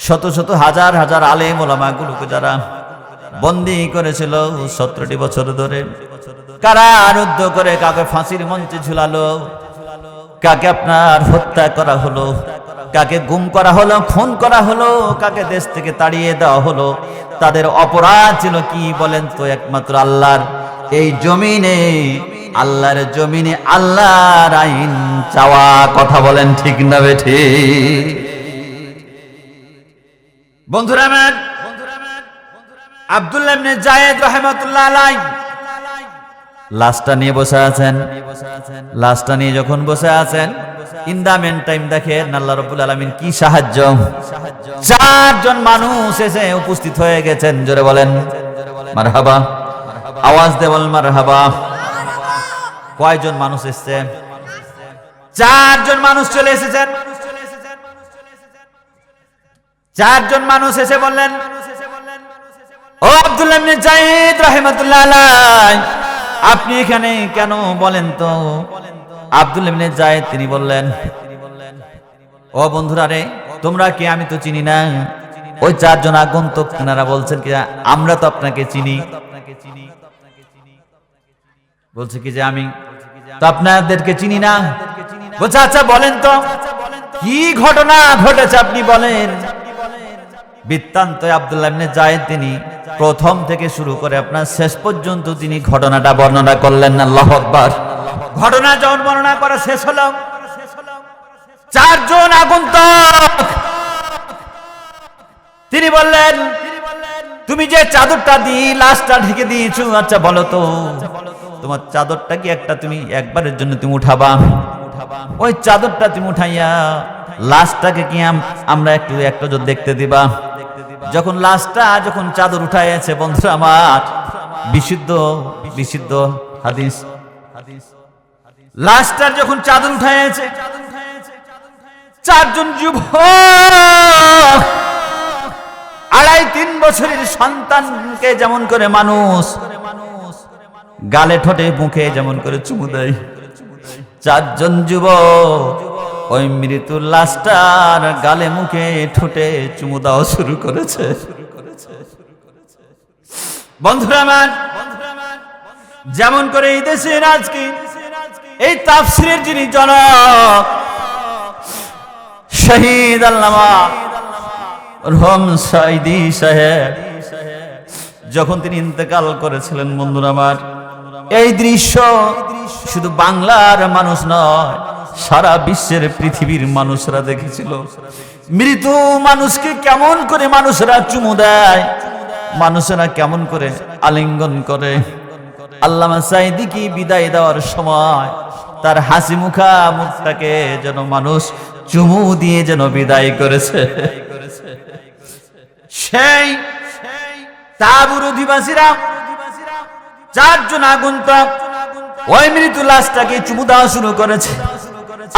শত শত হাজার হাজার আলেম ওলামা গুলোকে যারা বন্দী করেছিল 17টি বছর ধরে, কারারুদ্ধ করে কাকে ফাঁসির মঞ্চে ঝুলালো, কাকে আপনার হত্যা করা হলো, কাকে গুম করা হলো, খুন করা হলো, কাকে দেশ থেকে তাড়িয়ে দেওয়া হলো। তাদের অপরাধ ছিল কি বলেন তো? একমাত্র আল্লাহর এই জমিনে, আল্লাহর জমিনে আল্লাহর আইন চাওয়া। কথা বলেন ঠিক না বেঠি? বন্ধুরা আমার, আব্দুল্লাহ ইবনে যায়েদ রাহিমাতুল্লাহ আলাইহি লাশটা নিয়ে বসে আছেন। লাশটা নিয়ে যখন বসে আছেন, ইন দা মেন টাইম দেখেন আল্লাহ রাব্বুল আলামিন কি সাহায্য, 4 জন মানুষ এসে উপস্থিত হয়ে গেছেন। জোরে বলেন মারহাবা, আওয়াজ দে বল মারহাবা। কয়জন মানুষ এসেছে? 4 জন মানুষ চলে এসেছেন। 4 জন মানুষ এসে বললেন, ও আব্দুল্লাহ ইবনে যায়েদ রাহিমাতুল্লাহ আলাইহি, আপনি এখানে কেন বলেন তো? আব্দুল্লাহ ইবনে যায়েদ তিনি বললেন, ও বন্ধুরা রে, তোমরা কে? আমি তো চিনি না। ওই 4 জন আগন্তুক তারা বলছেন কি, আমরা তো আপনাকে চিনি। বলছে কি যে আমি তো আপনাদেরকে চিনি না। বলছে আচ্ছা বলেন তো কি ঘটনা ঘটেছে, আপনি বলেন। বৃত্তান্ত আব্দুল্লাহ ইবনে যায়েদ তিনি প্রথম থেকে শুরু করে আপনার শেষ পর্যন্ত তিনি ঘটনাটা বর্ণনা করলেন। আল্লাহু আকবার। ঘটনা যখন বর্ণনা করা শেষ হলো, 4 জন আগন্তুক তিনি বললেন, তুমি যে চাদরটা দিয়ে লাশটা ঢেকে দিয়েছো, আচ্ছা বলো তো তোমার চাদরটা কি একটা তুমি একবারের জন্য তুমি উঠাবা? ওই চাদরটা তুমি উঠাইয়া লাশটাকে কি আমরা একটু দেখতে দিবা? যখন লাশটা যখন চাদর উঠাইছে, বন্ধু আমার, বিশুদ্ধ হাদিস, লাশটার যখন চাদর উঠাইছে, 4 জন যুবক 2.5-3 বছরের সন্তানকে যেমন করে মানুষ গালে ঠোঁটে মুখে যেমন করে চুমু দেয়, 4 জন যুবক ওই মৃত্যুর লাশটার গালে মুখে ঠোঁটে চুমু দেওয়া শুরু করেছে। বন্ধুরা আমার, যেমন করে এই দেশের আজকে এই তাফসীরের যিনি জনক শহীদ আল্লামা রহম সাইদি সাহেব, যখন তিনি ইন্তেকাল করেছিলেন, বন্ধুরা আমার, এই দৃশ্য শুধু বাংলার মানুষ নয়, সারা বিশ্বের পৃথিবীর মানুষরা দেখেছিল। মৃত মানুষকে কেমন করে মানুষরা চুমু দেয়, মানুষেরা কেমন করে আলিঙ্গন করে। আল্লামা সাইদি কি বিদায় দেওয়ার সময় তার হাসি মুখটাকে যেন মানুষ চুমু দিয়ে যেন বিদায় করেছে। সেই তাবুর অধিবাসীরা 4 জন আগন্তুক ওই মৃত লাশটাকে চুমু দেওয়া শুরু করেছে।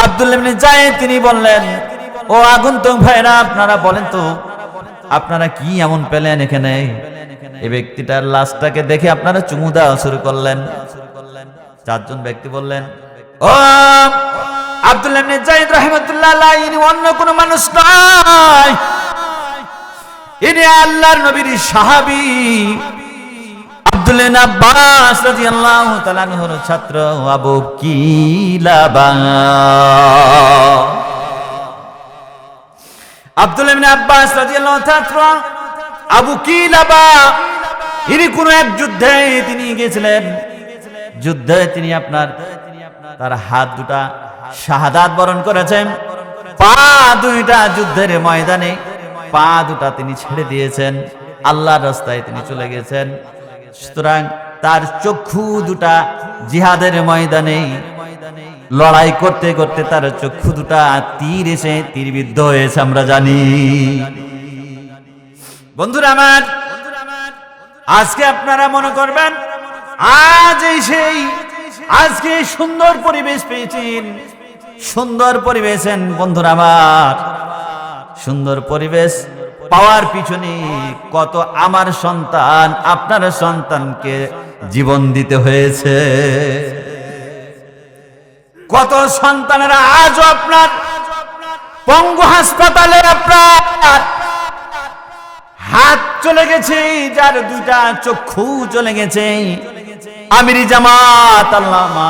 আব্দুল্লাহ ইবনে যায়েদ তিনি বললেন, ও আগন্তুক ভাইরা, আপনারা বলেন তো আপনারা কি এমন পেলেন এখানে? এই ব্যক্তিটার লাশটাকে দেখে আপনারা চুমু দেওয়া শুরু করলেন। 4 জন ব্যক্তি বললেন, ও আব্দুল্লাহ ইবনে যায়েদ রাহিমাতুল্লাহ আলাইহি, ইনি অন্য কোনো মানুষ নয়, ইনি আল্লাহর নবীর সাহাবী আব্দুল্লাহ ইবনে আব্বাস রাদিয়াল্লাহু তাআলা আনহুর ছাত্র আবু কিলাবা। আব্দুল্লাহ ইবনে আব্বাস রাদিয়াল্লাহু তাআলা আবু কিলাবা, ইনি কোন এক যুদ্ধে তিনি গিয়েছিলেন। যুদ্ধে তিনি আপনার তার হাত দুটা শাহাদাত বরণ করেছেন, পা দুইটা যুদ্ধের ময়দানে পা দুটা তিনি ছেড়ে দিয়েছেন, আল্লাহর রাস্তায় তিনি চলে গেছেন। সুতরাং তার চক্ষু দুটা জিহাদের ময়দানে লড়াই করতে করতে তার চক্ষু দুটা তীর এসে তীরবিদ্ধ হয়েছে, আমরা জানি। বন্ধুরা আমার, আজকে আপনারা মনে করবেন আজকে সুন্দর পরিবেশ পেয়েছেন, সুন্দর পরিবেশেন। বন্ধুরা আমার, সুন্দর পরিবেশ পাওয়ার পিছনে কত আমার সন্তান, আপনার সন্তানকে জীবন দিতে হয়েছে। কত সন্তানেরা আজও আপনার পঙ্গু হাসপাতালে আপনার হাত চলে গেছে, যার দুইটা চক্ষু চলে গেছে। আমিরি জামাত আল্লামা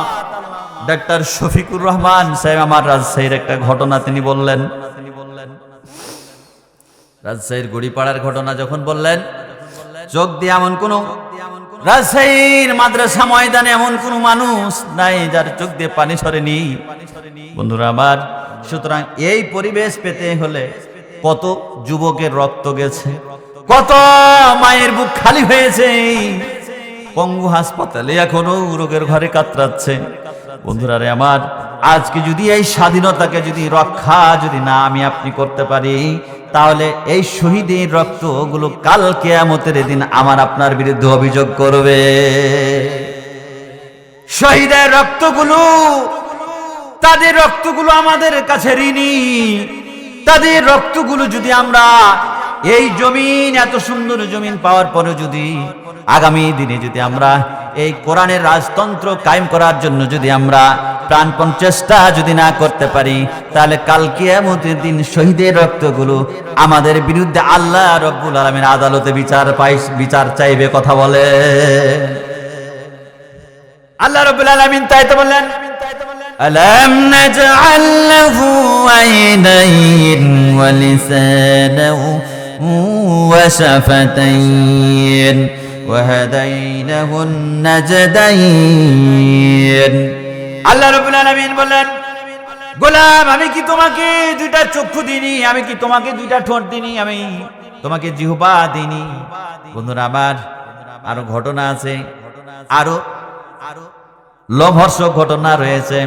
ডাক্তার শফিকুর রহমান সাহেব আমার রাজশাহীর একটা ঘটনা তিনি বললেন, রাজশাহীর গুড়িপাড়ার ঘটনা যখন বললেন, চোখ দিয়ে এমন কোন রাজশাহীর মাদ্রাসা ময়দানে এমন কোন মানুষ নাই যার চোখ দিয়ে পানি সরেনি। বন্ধুরা আমার, সুতরাং এই পরিবেশ পেতে হলে কত যুবকের রক্ত গেছে, কত মায়ের বুক খালি হয়েছে, পঙ্গু হাসপাতালে এখনো রোগের ঘরে কাতরাচ্ছে। বন্ধুরা রে আমার, আজকে যদি এই স্বাধীনতাকে যদি রক্ষা যদি না আমি আপনি করতে পারি, তাহলে এই শহীদের রক্তগুলো কাল কিয়ামতের দিন আমার আপনার বিরুদ্ধে অভিযোগ করবে। শহীদের রক্তগুলো, তাদের রক্তগুলো আমাদের কাছে ঋণী। তাদের রক্তগুলো যদি আমরা এই জমিন, এত সুন্দর জমিন পাওয়ার পরে যদি আগামী দিনে যদি আমরা এই কোরআনের রাজতন্ত্র কায়েম করার জন্য যদি আমরা প্রাণপণ চেষ্টা যদি না করতে পারি, তাহলে কাল কিয়ামতের দিন শহীদের রক্তগুলো আমাদের বিরুদ্ধে আল্লাহ রব্বুল আলামিন আদালতে বিচার চাইবে। কথা বলে আল্লাহ রব্বুল আলামিন, তাই তো বললেন, আলাম নাজআল লাহু আইনাইন ওয়া লিসানাহু ওয়া শাফাতাইন ওয়া হাদাইনাহুন নাজদাইন। আল্লাহ রাব্বুল আলামিন বলেন, গোলাম আমি কি তোমাকে দুইটা চক্ষু দিইনি? আমি কি তোমাকে দুইটা ঠোঁট দিইনি? আমি তোমাকে জিহ্বা দিইনি? বন্ধুরা আমার, আরো ঘটনা আছে, আরো লোমহর্ষক ঘটনা রয়েছে।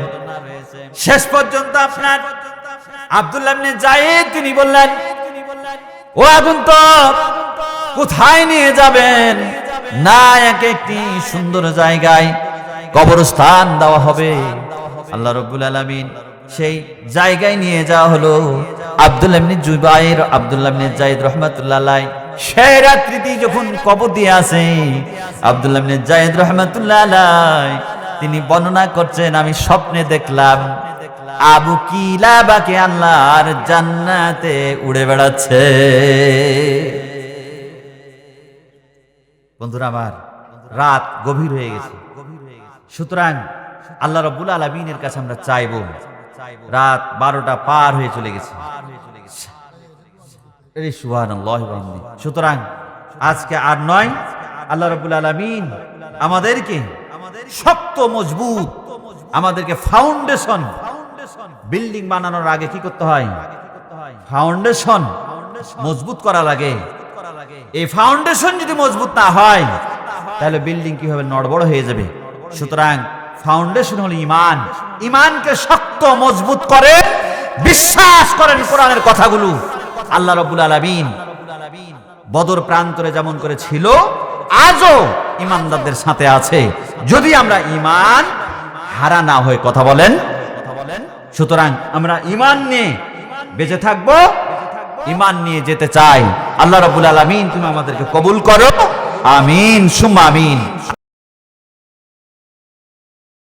শেষ পর্যন্ত আপনার আব্দুল্লাহ ইবনে যায়েদ তিনি বললেন, ও আগন্তুক কোথায় নিয়ে যাবেন? না, একটি সুন্দর জায়গায় কবরস্থান দেওয়া হবে। আল্লাহ রাব্বুল আলামিন সেই জায়গায় নিয়ে যাওয়া হলো। আব্দুল্লাহ ইবনে জুবাইর, আব্দুল্লাহ ইবনে যায়েদ রাহমাতুল্লাহ আলাইহি সেই রাত্রিতে যখন কবর দিয়ে আসে, আব্দুল্লাহ ইবনে যায়েদ রাহমাতুল্লাহ আলাইহি তিনি বর্ণনা করছেন, আমি স্বপ্নে দেখলাম আবু কিলাবাকে আল্লাহর জান্নাতে উড়ে বেড়াচ্ছে। বন্ধুরা আমার, রাত গভীর হয়ে গেছে। সুতরাং আল্লাহ রাব্বুল আলামিনের কাছে আমরা চাইবো, রাত 12টা পার হয়ে চলে গেছে। সুবহানাল্লাহি ওয়া বিহামদিহি। সুতরাং আজকে আর নয়, আল্লাহ রাব্বুল আলামিন আমাদেরকে শক্ত মজবুত, আমাদেরকে ফাউন্ডেশন, বিল্ডিং বানানোর আগে কি করতে হয়? ফাউন্ডেশন মজবুত করা লাগে। এই ফাউন্ডেশন যদি মজবুত না হয়, তাহলে বিল্ডিং কি হবে? নড়বড় হয়ে যাবে। সুতরাং ফাউন্ডেশন হলো ঈমান। ঈমানকে শক্ত মজবুত করে বিশ্বাস করেন কোরআনের কথাগুলো। আল্লাহ রাব্বুল আলামিন বদর প্রান্তরে যেমন করে ছিল, আজও ঈমানদারদের সাথে আছে, যদি আমরা ঈমান হারা না হয়ে। কথা বলেন। সুতরাং আমরা ঈমান নিয়ে বেঁচে থাকবো, ঈমান নিয়ে যেতে চাই। আল্লাহ রাব্বুল আলামিন তুমি আমাদেরকে কবুল করো, আমিন সুম্মা আমিন।